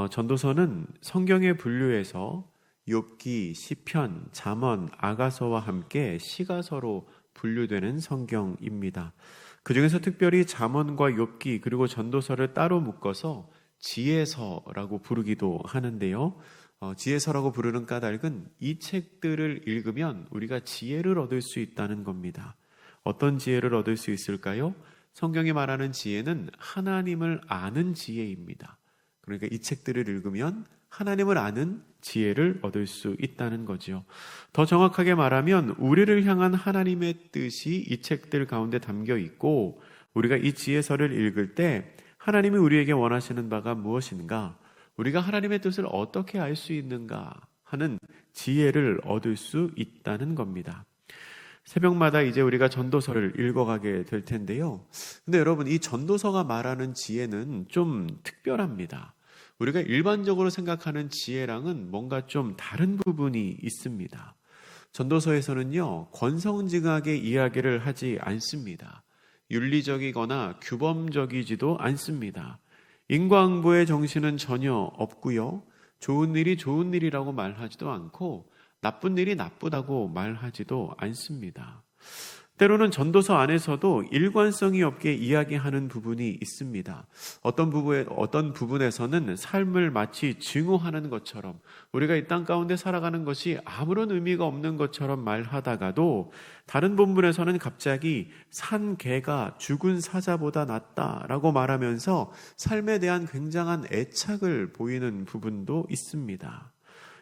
전도서는 성경의 분류에서 욥기, 시편, 잠언, 아가서와 함께 시가서로 분류되는 성경입니다. 그 중에서 특별히 잠언과 욥기 그리고 전도서를 따로 묶어서 지혜서라고 부르기도 하는데요. 지혜서라고 부르는 까닭은 이 책들을 읽으면 우리가 지혜를 얻을 수 있다는 겁니다. 어떤 지혜를 얻을 수 있을까요? 성경이 말하는 지혜는 하나님을 아는 지혜입니다. 그러니까 이 책들을 읽으면 하나님을 아는 지혜를 얻을 수 있다는 거죠. 더 정확하게 말하면 우리를 향한 하나님의 뜻이 이 책들 가운데 담겨 있고, 우리가 이 지혜서를 읽을 때 하나님이 우리에게 원하시는 바가 무엇인가, 우리가 하나님의 뜻을 어떻게 알 수 있는가 하는 지혜를 얻을 수 있다는 겁니다. 새벽마다 이제 우리가 전도서를 읽어가게 될 텐데요. 근데 여러분, 이 전도서가 말하는 지혜는 좀 특별합니다. 우리가 일반적으로 생각하는 지혜랑은 뭔가 좀 다른 부분이 있습니다. 전도서에서는요, 권성징악의 이야기를 하지 않습니다. 윤리적이거나 규범적이지도 않습니다. 인과응보의 정신은 전혀 없고요. 좋은 일이 좋은 일이라고 말하지도 않고 나쁜 일이 나쁘다고 말하지도 않습니다. 때로는 전도서 안에서도 일관성이 없게 이야기하는 부분이 있습니다. 어떤 부분에서는 삶을 마치 증오하는 것처럼, 우리가 이 땅 가운데 살아가는 것이 아무런 의미가 없는 것처럼 말하다가도 다른 본문에서는 갑자기 산 개가 죽은 사자보다 낫다라고 말하면서 삶에 대한 굉장한 애착을 보이는 부분도 있습니다.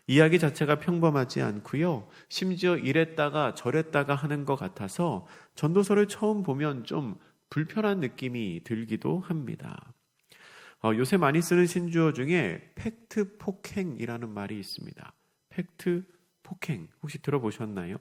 이야기 자체가 평범하지 않고요. 심지어 이랬다가 저랬다가 하는 것 같아서 전도서를 처음 보면 좀 불편한 느낌이 들기도 합니다. 요새 많이 쓰는 신주어 중에 팩트 폭행이라는 말이 있습니다. 팩트 폭행, 혹시 들어보셨나요?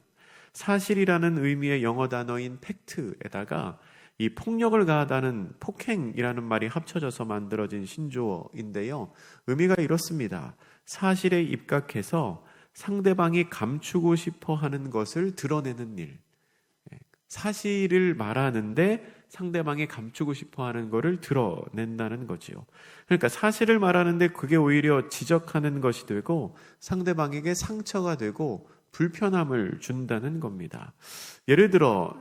사실이라는 의미의 영어 단어인 팩트에다가 이 폭력을 가하다는 폭행이라는 말이 합쳐져서 만들어진 신조어인데요. 의미가 이렇습니다. 사실에 입각해서 상대방이 감추고 싶어 하는 것을 드러내는 일. 사실을 말하는데 상대방이 감추고 싶어 하는 것을 드러낸다는 거지요. 그러니까 사실을 말하는데 그게 오히려 지적하는 것이 되고 상대방에게 상처가 되고 불편함을 준다는 겁니다. 예를 들어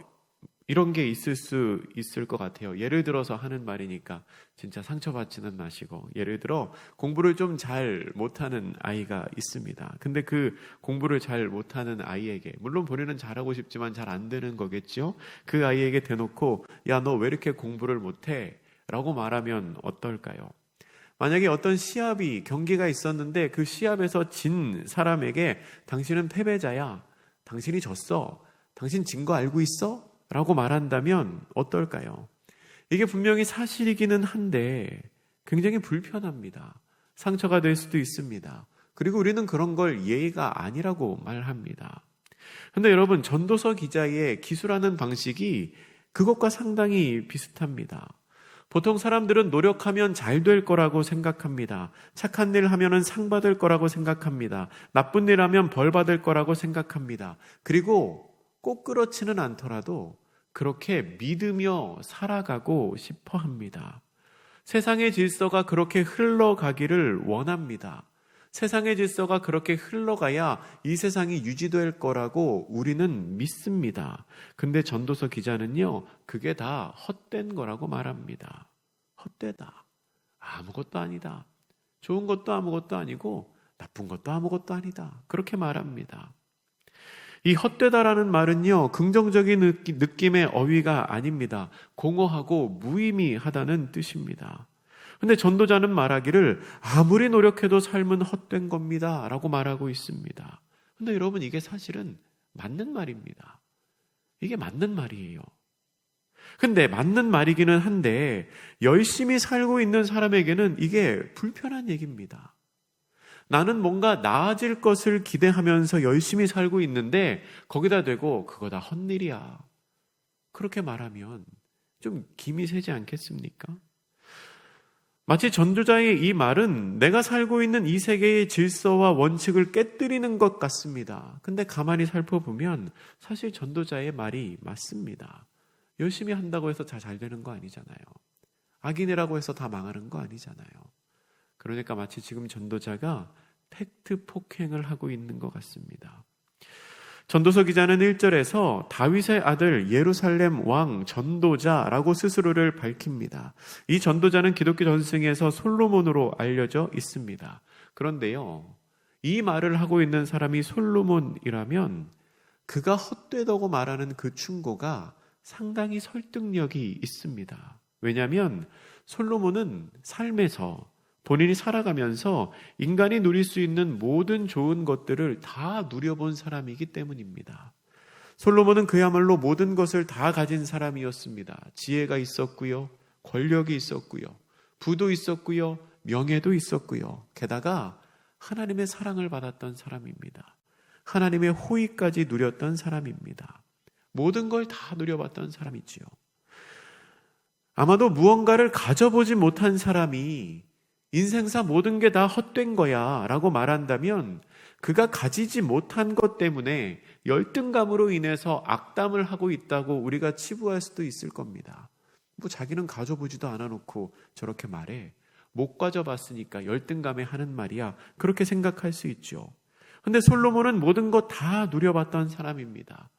이런 게 있을 것 같아요. 예를 들어서 하는 말이니까 진짜 상처받지는 마시고, 예를 들어 공부를 좀 잘 못하는 아이가 있습니다. 근데 그 공부를 잘 못하는 아이에게, 물론 본인은 잘하고 싶지만 잘 안 되는 거겠죠. 그 아이에게 대놓고 야, 너 왜 이렇게 공부를 못해? 라고 말하면 어떨까요? 만약에 어떤 경기가 있었는데 그 시합에서 진 사람에게 당신은 패배자야, 당신이 졌어, 당신 진 거 알고 있어? 라고 말한다면 어떨까요? 이게 분명히 사실이기는 한데 굉장히 불편합니다. 상처가 될 수도 있습니다. 그리고 우리는 그런 걸 예의가 아니라고 말합니다. 그런데 여러분, 전도서 기자의 기술하는 방식이 그것과 상당히 비슷합니다. 보통 사람들은 노력하면 잘 될 거라고 생각합니다. 착한 일 하면은 상 받을 거라고 생각합니다. 나쁜 일 하면 벌 받을 거라고 생각합니다. 그리고 꼭 그렇지는 않더라도 그렇게 믿으며 살아가고 싶어 합니다. 세상의 질서가 그렇게 흘러가기를 원합니다. 세상의 질서가 그렇게 흘러가야 이 세상이 유지될 거라고 우리는 믿습니다. 근데 전도서 기자는요, 그게 다 헛된 거라고 말합니다. 헛되다. 아무것도 아니다. 좋은 것도 아무것도 아니고 나쁜 것도 아무것도 아니다. 그렇게 말합니다. 이 헛되다라는 말은요, 긍정적인 느낌의 어휘가 아닙니다. 공허하고 무의미하다는 뜻입니다. 근데 전도자는 말하기를 아무리 노력해도 삶은 헛된 겁니다 라고 말하고 있습니다. 근데 여러분, 이게 사실은 맞는 말입니다. 이게 맞는 말이에요. 근데 맞는 말이기는 한데 열심히 살고 있는 사람에게는 이게 불편한 얘기입니다. 나는 뭔가 나아질 것을 기대하면서 열심히 살고 있는데 거기다 대고 그거 다 헛일이야, 그렇게 말하면 좀 김이 새지 않겠습니까? 마치 전도자의 이 말은 내가 살고 있는 이 세계의 질서와 원칙을 깨뜨리는 것 같습니다. 근데 가만히 살펴보면 사실 전도자의 말이 맞습니다. 열심히 한다고 해서 다 잘 되는 거 아니잖아요. 악인이라고 해서 다 망하는 거 아니잖아요. 그러니까 마치 지금 전도자가 팩트 폭행을 하고 있는 것 같습니다. 전도서 기자는 1절에서 다윗의 아들 예루살렘 왕 전도자라고 스스로를 밝힙니다. 이 전도자는 기독교 전승에서 솔로몬으로 알려져 있습니다. 그런데요, 이 말을 하고 있는 사람이 솔로몬이라면 그가 헛되다고 말하는 그 충고가 상당히 설득력이 있습니다. 왜냐하면 솔로몬은 삶에서 본인이 살아가면서 인간이 누릴 수 있는 모든 좋은 것들을 다 누려본 사람이기 때문입니다. 솔로몬은 그야말로 모든 것을 다 가진 사람이었습니다. 지혜가 있었고요, 권력이 있었고요, 부도 있었고요, 명예도 있었고요. 게다가 하나님의 사랑을 받았던 사람입니다. 하나님의 호의까지 누렸던 사람입니다. 모든 걸 다 누려봤던 사람이지요. 아마도 무언가를 가져보지 못한 사람이 인생사 모든 게 다 헛된 거야 라고 말한다면 그가 가지지 못한 것 때문에 열등감으로 인해서 악담을 하고 있다고 우리가 치부할 수도 있을 겁니다. 자기는 가져보지도 않아놓고 저렇게 말해. 못 가져봤으니까 열등감에 하는 말이야. 그렇게 생각할 수 있죠. 근데 솔로몬은 모든 것 다 누려봤던 사람입니다.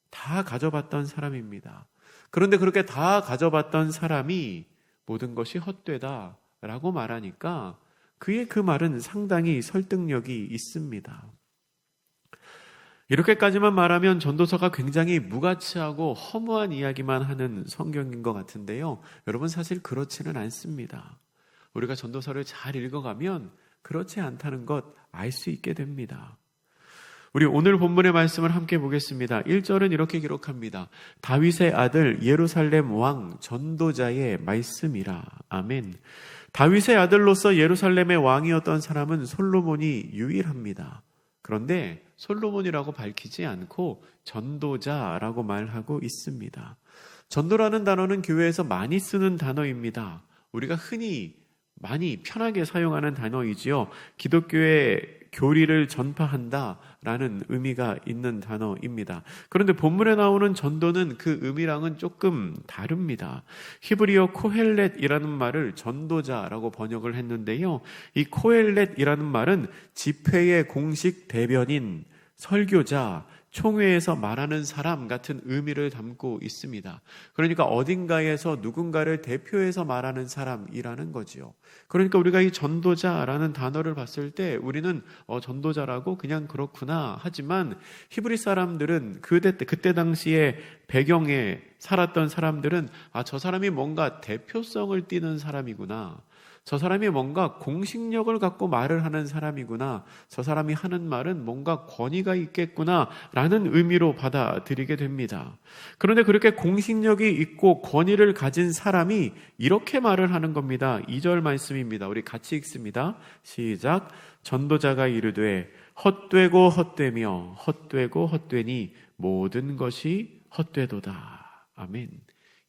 다 가져봤던 사람입니다. 그런데 그렇게 다 가져봤던 사람이 모든 것이 헛되다 라고 말하니까 그의 그 말은 상당히 설득력이 있습니다. 이렇게까지만 말하면 전도서가 굉장히 무가치하고 허무한 이야기만 하는 성경인 것 같은데요. 여러분, 사실 그렇지는 않습니다. 우리가 전도서를 잘 읽어가면 그렇지 않다는 것 알 수 있게 됩니다. 우리 오늘 본문의 말씀을 함께 보겠습니다. 1절은 이렇게 기록합니다. 다윗의 아들 예루살렘 왕 전도자의 말씀이라. 아멘. 다윗의 아들로서 예루살렘의 왕이었던 사람은 솔로몬이 유일합니다. 그런데 솔로몬이라고 밝히지 않고 전도자라고 말하고 있습니다. 전도라는 단어는 교회에서 많이 쓰는 단어입니다. 우리가 흔히 많이 편하게 사용하는 단어이지요. 기독교의 교리를 전파한다라는 의미가 있는 단어입니다. 그런데 본문에 나오는 전도는 그 의미랑은 조금 다릅니다. 히브리어 코헬렛이라는 말을 전도자라고 번역을 했는데요. 이 코헬렛이라는 말은 집회의 공식 대변인, 설교자, 총회에서 말하는 사람 같은 의미를 담고 있습니다. 그러니까 어딘가에서 누군가를 대표해서 말하는 사람이라는 거지요. 그러니까 우리가 이 전도자라는 단어를 봤을 때 우리는 전도자라고 그냥 그렇구나 하지만 히브리 사람들은 그때 당시에 배경에 살았던 사람들은 저 사람이 뭔가 대표성을 띠는 사람이구나. 저 사람이 뭔가 공식력을 갖고 말을 하는 사람이구나. 저 사람이 하는 말은 뭔가 권위가 있겠구나 라는 의미로 받아들이게 됩니다. 그런데 그렇게 공식력이 있고 권위를 가진 사람이 이렇게 말을 하는 겁니다. 2절 말씀입니다. 우리 같이 읽습니다. 시작. 전도자가 이르되 헛되고 헛되며 헛되고 헛되니 모든 것이 헛되도다. 아멘.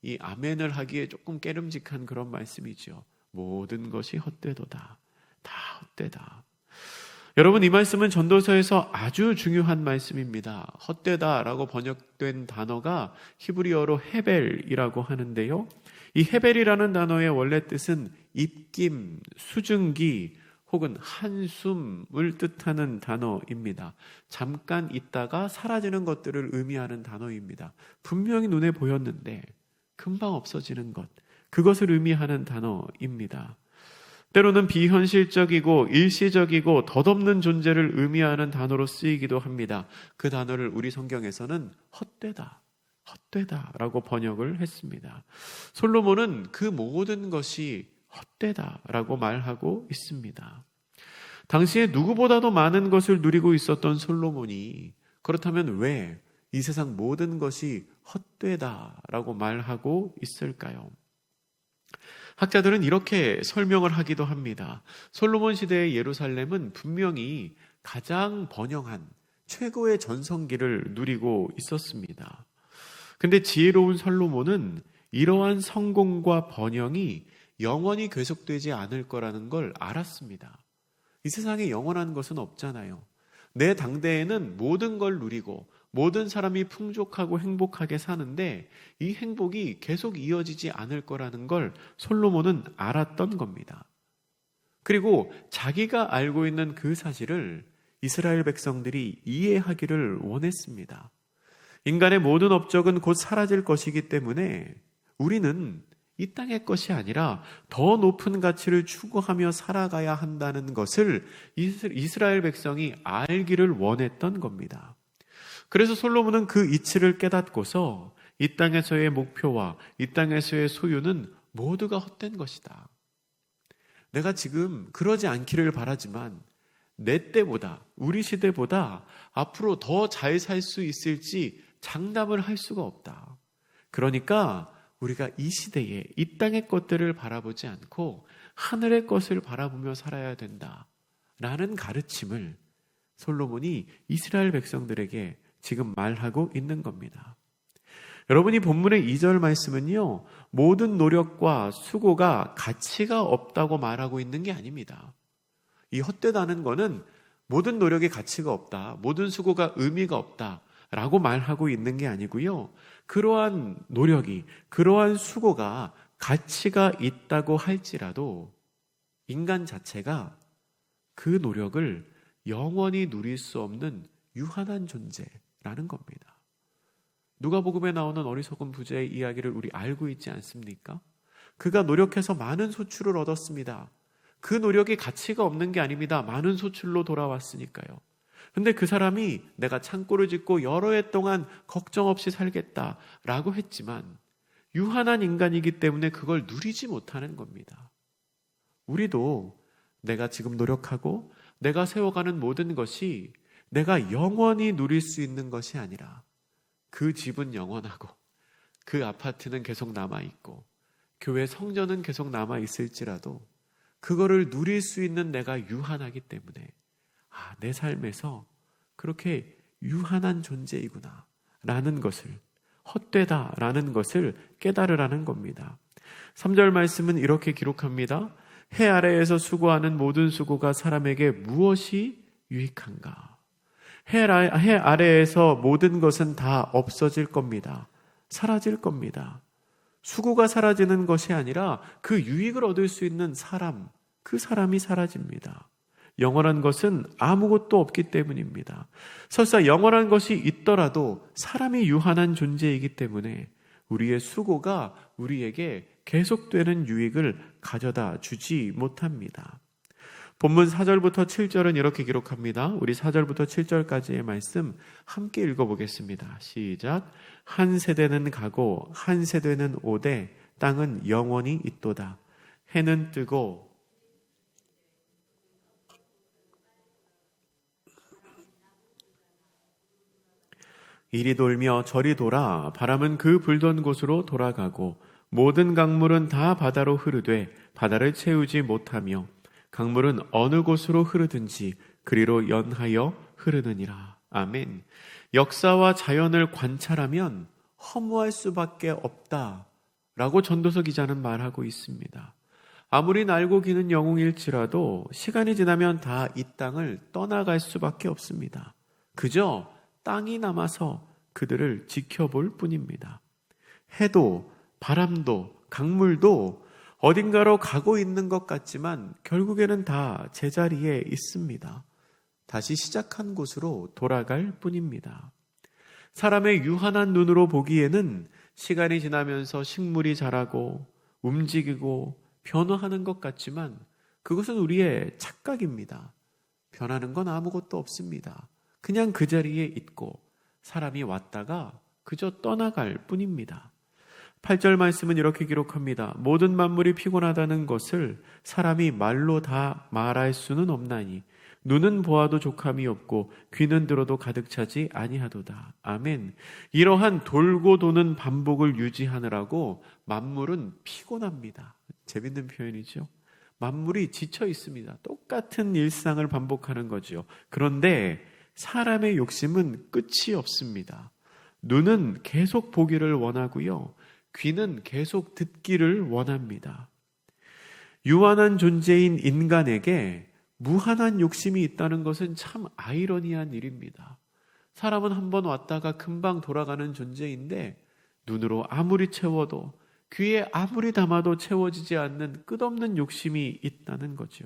이 아멘을 하기에 조금 깨름직한 그런 말씀이죠. 모든 것이 헛되도다. 다 헛되다. 여러분, 이 말씀은 전도서에서 아주 중요한 말씀입니다. 헛되다라고 번역된 단어가 히브리어로 헤벨이라고 하는데요. 이 헤벨이라는 단어의 원래 뜻은 입김, 수증기 혹은 한숨을 뜻하는 단어입니다. 잠깐 있다가 사라지는 것들을 의미하는 단어입니다. 분명히 눈에 보였는데 금방 없어지는 것, 그것을 의미하는 단어입니다. 때로는 비현실적이고 일시적이고 덧없는 존재를 의미하는 단어로 쓰이기도 합니다. 그 단어를 우리 성경에서는 헛되다라고 번역을 했습니다. 솔로몬은 그 모든 것이 헛되다라고 말하고 있습니다. 당시에 누구보다도 많은 것을 누리고 있었던 솔로몬이 그렇다면 왜 이 세상 모든 것이 헛되다라고 말하고 있을까요? 학자들은 이렇게 설명을 하기도 합니다. 솔로몬 시대의 예루살렘은 분명히 가장 번영한 최고의 전성기를 누리고 있었습니다. 근데 지혜로운 솔로몬은 이러한 성공과 번영이 영원히 계속되지 않을 거라는 걸 알았습니다. 이 세상에 영원한 것은 없잖아요. 내 당대에는 모든 걸 누리고 모든 사람이 풍족하고 행복하게 사는데 이 행복이 계속 이어지지 않을 거라는 걸 솔로몬은 알았던 겁니다. 그리고 자기가 알고 있는 그 사실을 이스라엘 백성들이 이해하기를 원했습니다. 인간의 모든 업적은 곧 사라질 것이기 때문에 우리는 이 땅의 것이 아니라 더 높은 가치를 추구하며 살아가야 한다는 것을 이스라엘 백성이 알기를 원했던 겁니다. 그래서 솔로몬은 그 이치를 깨닫고서 이 땅에서의 목표와 이 땅에서의 소유는 모두가 헛된 것이다. 내가 지금 그러지 않기를 바라지만 내 때보다, 우리 시대보다 앞으로 더 잘 살 수 있을지 장담을 할 수가 없다. 그러니까 우리가 이 시대에 이 땅의 것들을 바라보지 않고 하늘의 것을 바라보며 살아야 된다. 라는 가르침을 솔로몬이 이스라엘 백성들에게 지금 말하고 있는 겁니다. 여러분이 본문의 2절 말씀은요, 모든 노력과 수고가 가치가 없다고 말하고 있는 게 아닙니다. 이 헛되다는 거는 모든 노력의 가치가 없다, 모든 수고가 의미가 없다 라고 말하고 있는 게 아니고요, 그러한 노력이, 그러한 수고가 가치가 있다고 할지라도 인간 자체가 그 노력을 영원히 누릴 수 없는 유한한 존재라는 겁니다. 누가복음에 나오는 어리석은 부자의 이야기를 우리 알고 있지 않습니까? 그가 노력해서 많은 소출을 얻었습니다. 그 노력이 가치가 없는 게 아닙니다. 많은 소출로 돌아왔으니까요. 근데 그 사람이 내가 창고를 짓고 여러 해 동안 걱정 없이 살겠다라고 했지만 유한한 인간이기 때문에 그걸 누리지 못하는 겁니다. 우리도 내가 지금 노력하고 내가 세워가는 모든 것이 내가 영원히 누릴 수 있는 것이 아니라 그 집은 영원하고 그 아파트는 계속 남아있고 교회 성전은 계속 남아있을지라도 그거를 누릴 수 있는 내가 유한하기 때문에 내 삶에서 그렇게 유한한 존재이구나 라는 것을, 헛되다 라는 것을 깨달으라는 겁니다. 3절 말씀은 이렇게 기록합니다. 해 아래에서 수고하는 모든 수고가 사람에게 무엇이 유익한가? 해 아래에서 모든 것은 다 없어질 겁니다. 사라질 겁니다. 수고가 사라지는 것이 아니라 그 유익을 얻을 수 있는 사람, 그 사람이 사라집니다. 영원한 것은 아무것도 없기 때문입니다. 설사 영원한 것이 있더라도 사람이 유한한 존재이기 때문에 우리의 수고가 우리에게 계속되는 유익을 가져다 주지 못합니다. 본문 4절부터 7절은 이렇게 기록합니다. 우리 4절부터 7절까지의 말씀 함께 읽어보겠습니다. 시작. 한 세대는 가고 한 세대는 오되 땅은 영원히 있도다. 해는 뜨고 이리 돌며 저리 돌아 바람은 그 불던 곳으로 돌아가고 모든 강물은 다 바다로 흐르되 바다를 채우지 못하며 강물은 어느 곳으로 흐르든지 그리로 연하여 흐르느니라. 아멘. 역사와 자연을 관찰하면 허무할 수밖에 없다라고 전도서 기자는 말하고 있습니다. 아무리 날고 기는 영웅일지라도 시간이 지나면 다 이 땅을 떠나갈 수밖에 없습니다. 그저 땅이 남아서 그들을 지켜볼 뿐입니다. 해도 바람도 강물도 어딘가로 가고 있는 것 같지만 결국에는 다 제자리에 있습니다. 다시 시작한 곳으로 돌아갈 뿐입니다. 사람의 유한한 눈으로 보기에는 시간이 지나면서 식물이 자라고 움직이고 변화하는 것 같지만 그것은 우리의 착각입니다. 변하는 건 아무것도 없습니다. 그냥 그 자리에 있고 사람이 왔다가 그저 떠나갈 뿐입니다. 8절 말씀은 이렇게 기록합니다. 모든 만물이 피곤하다는 것을 사람이 말로 다 말할 수는 없나니 눈은 보아도 족함이 없고 귀는 들어도 가득 차지 아니하도다. 아멘. 이러한 돌고 도는 반복을 유지하느라고 만물은 피곤합니다. 재밌는 표현이죠. 만물이 지쳐 있습니다. 똑같은 일상을 반복하는 거죠. 그런데 사람의 욕심은 끝이 없습니다. 눈은 계속 보기를 원하고요. 귀는 계속 듣기를 원합니다. 유한한 존재인 인간에게 무한한 욕심이 있다는 것은 참 아이러니한 일입니다. 사람은 한번 왔다가 금방 돌아가는 존재인데 눈으로 아무리 채워도 귀에 아무리 담아도 채워지지 않는 끝없는 욕심이 있다는 거죠.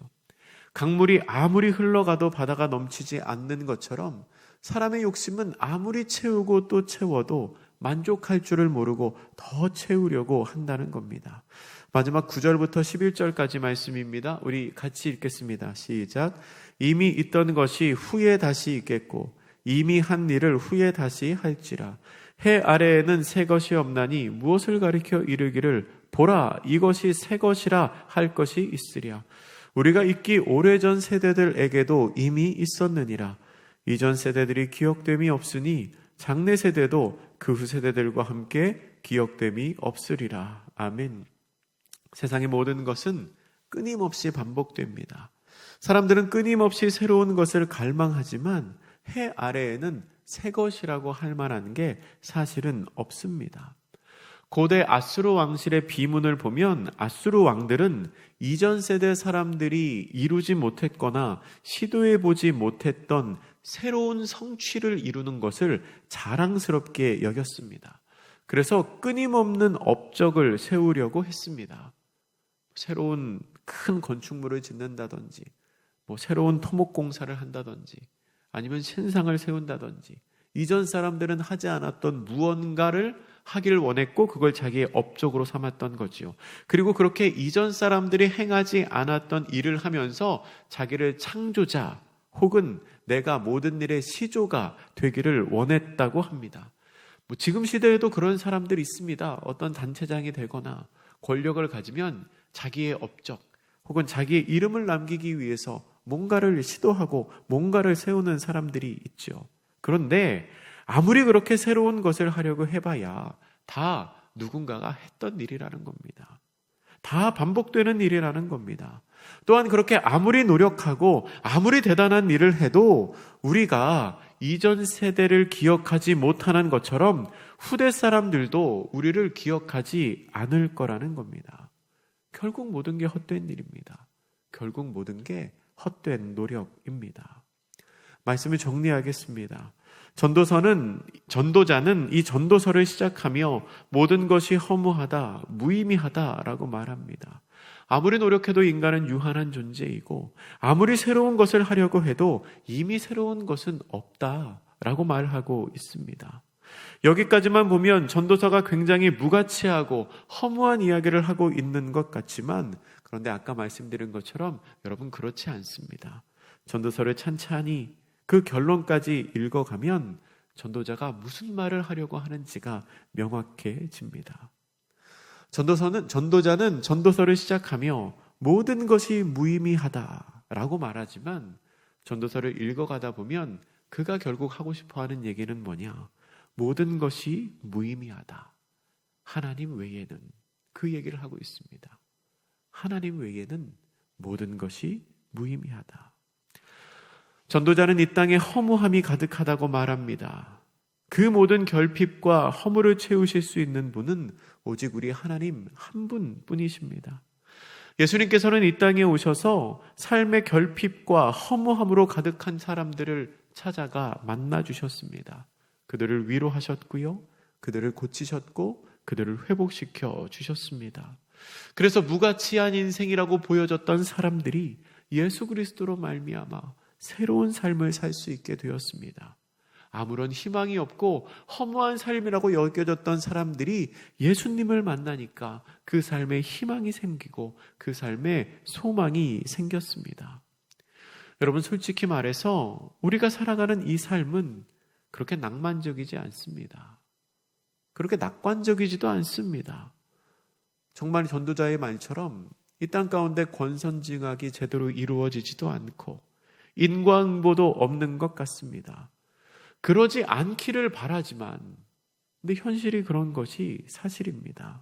강물이 아무리 흘러가도 바다가 넘치지 않는 것처럼 사람의 욕심은 아무리 채우고 또 채워도 만족할 줄을 모르고 더 채우려고 한다는 겁니다. 마지막 9절부터 11절까지 말씀입니다. 우리 같이 읽겠습니다. 시작. 이미 있던 것이 후에 다시 있겠고 이미 한 일을 후에 다시 할지라. 해 아래에는 새 것이 없나니 무엇을 가리켜 이르기를 보라 이것이 새 것이라 할 것이 있으랴. 우리가 있기 오래전 세대들에게도 이미 있었느니라. 이전 세대들이 기억됨이 없으니 장래 세대도 그 후 세대들과 함께 기억됨이 없으리라. 아멘. 세상의 모든 것은 끊임없이 반복됩니다. 사람들은 끊임없이 새로운 것을 갈망하지만 해 아래에는 새 것이라고 할 만한 게 사실은 없습니다. 고대 아수르 왕실의 비문을 보면 아수르 왕들은 이전 세대 사람들이 이루지 못했거나 시도해보지 못했던 새로운 성취를 이루는 것을 자랑스럽게 여겼습니다. 그래서 끊임없는 업적을 세우려고 했습니다. 새로운 큰 건축물을 짓는다든지, 새로운 토목공사를 한다든지, 아니면 신상을 세운다든지, 이전 사람들은 하지 않았던 무언가를 하길 원했고 그걸 자기의 업적으로 삼았던 거지요. 그리고 그렇게 이전 사람들이 행하지 않았던 일을 하면서 자기를 창조자 혹은 내가 모든 일의 시조가 되기를 원했다고 합니다. 지금 시대에도 그런 사람들이 있습니다. 어떤 단체장이 되거나 권력을 가지면 자기의 업적 혹은 자기의 이름을 남기기 위해서 뭔가를 시도하고 뭔가를 세우는 사람들이 있죠. 그런데 아무리 그렇게 새로운 것을 하려고 해봐야 다 누군가가 했던 일이라는 겁니다. 다 반복되는 일이라는 겁니다. 또한 그렇게 아무리 노력하고 아무리 대단한 일을 해도 우리가 이전 세대를 기억하지 못하는 것처럼 후대 사람들도 우리를 기억하지 않을 거라는 겁니다. 결국 모든 게 헛된 일입니다. 결국 모든 게 헛된 노력입니다. 말씀을 정리하겠습니다. 전도자는 이 전도서를 시작하며 모든 것이 허무하다, 무의미하다라고 말합니다. 아무리 노력해도 인간은 유한한 존재이고 아무리 새로운 것을 하려고 해도 이미 새로운 것은 없다라고 말하고 있습니다. 여기까지만 보면 전도서가 굉장히 무가치하고 허무한 이야기를 하고 있는 것 같지만 그런데 아까 말씀드린 것처럼 여러분 그렇지 않습니다. 전도서를 찬찬히 그 결론까지 읽어가면 전도자가 무슨 말을 하려고 하는지가 명확해집니다. 전도자는 전도서를 시작하며 모든 것이 무의미하다라고 말하지만 전도서를 읽어가다 보면 그가 결국 하고 싶어하는 얘기는 뭐냐? 모든 것이 무의미하다. 하나님 외에는 그 얘기를 하고 있습니다. 하나님 외에는 모든 것이 무의미하다. 전도자는 이 땅에 허무함이 가득하다고 말합니다. 그 모든 결핍과 허물을 채우실 수 있는 분은 오직 우리 하나님 한 분뿐이십니다. 예수님께서는 이 땅에 오셔서 삶의 결핍과 허무함으로 가득한 사람들을 찾아가 만나주셨습니다. 그들을 위로하셨고요. 그들을 고치셨고 그들을 회복시켜 주셨습니다. 그래서 무가치한 인생이라고 보여졌던 사람들이 예수 그리스도로 말미암아 새로운 삶을 살 수 있게 되었습니다. 아무런 희망이 없고 허무한 삶이라고 여겨졌던 사람들이 예수님을 만나니까 그 삶에 희망이 생기고 그 삶에 소망이 생겼습니다. 여러분 솔직히 말해서 우리가 살아가는 이 삶은 그렇게 낭만적이지 않습니다. 그렇게 낙관적이지도 않습니다. 정말 전도자의 말처럼 이 땅 가운데 권선징악이 제대로 이루어지지도 않고 인과응보도 없는 것 같습니다. 그러지 않기를 바라지만 근데 현실이 그런 것이 사실입니다.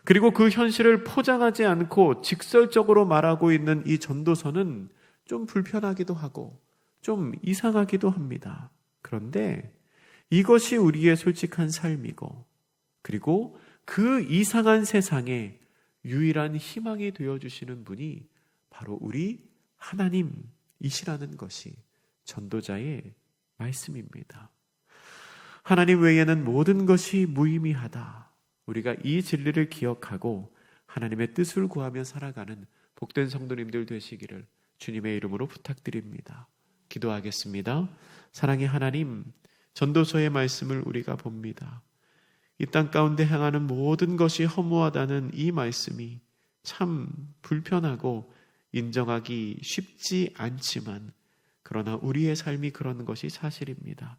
그리고 그 현실을 포장하지 않고 직설적으로 말하고 있는 이 전도서는 좀 불편하기도 하고 좀 이상하기도 합니다. 그런데 이것이 우리의 솔직한 삶이고 그리고 그 이상한 세상에 유일한 희망이 되어주시는 분이 바로 우리 하나님이시라는 것이 전도자의 말씀입니다. 하나님 외에는 모든 것이 무의미하다. 우리가 이 진리를 기억하고 하나님의 뜻을 구하며 살아가는 복된 성도님들 되시기를 주님의 이름으로 부탁드립니다. 기도하겠습니다. 사랑의 하나님, 전도서의 말씀을 우리가 봅니다. 이 땅 가운데 행하는 모든 것이 허무하다는 이 말씀이 참 불편하고 인정하기 쉽지 않지만, 그러나 우리의 삶이 그런 것이 사실입니다.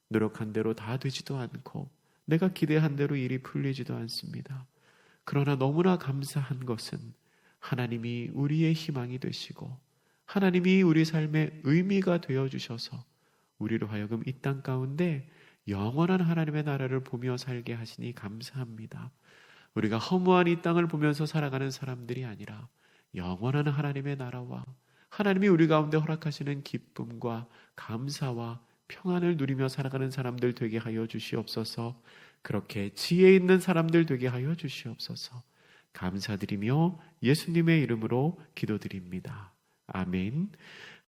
노력한 대로 다 되지도 않고 내가 기대한 대로 일이 풀리지도 않습니다. 그러나 너무나 감사한 것은 하나님이 우리의 희망이 되시고 하나님이 우리 삶의 의미가 되어주셔서 우리로 하여금 이 땅 가운데 영원한 하나님의 나라를 보며 살게 하시니 감사합니다. 우리가 허무한 이 땅을 보면서 살아가는 사람들이 아니라 영원한 하나님의 나라와 하나님이 우리 가운데 허락하시는 기쁨과 감사와 평안을 누리며 살아가는 사람들 되게 하여 주시옵소서. 그렇게 지혜 있는 사람들 되게 하여 주시옵소서. 감사드리며 예수님의 이름으로 기도드립니다. 아멘.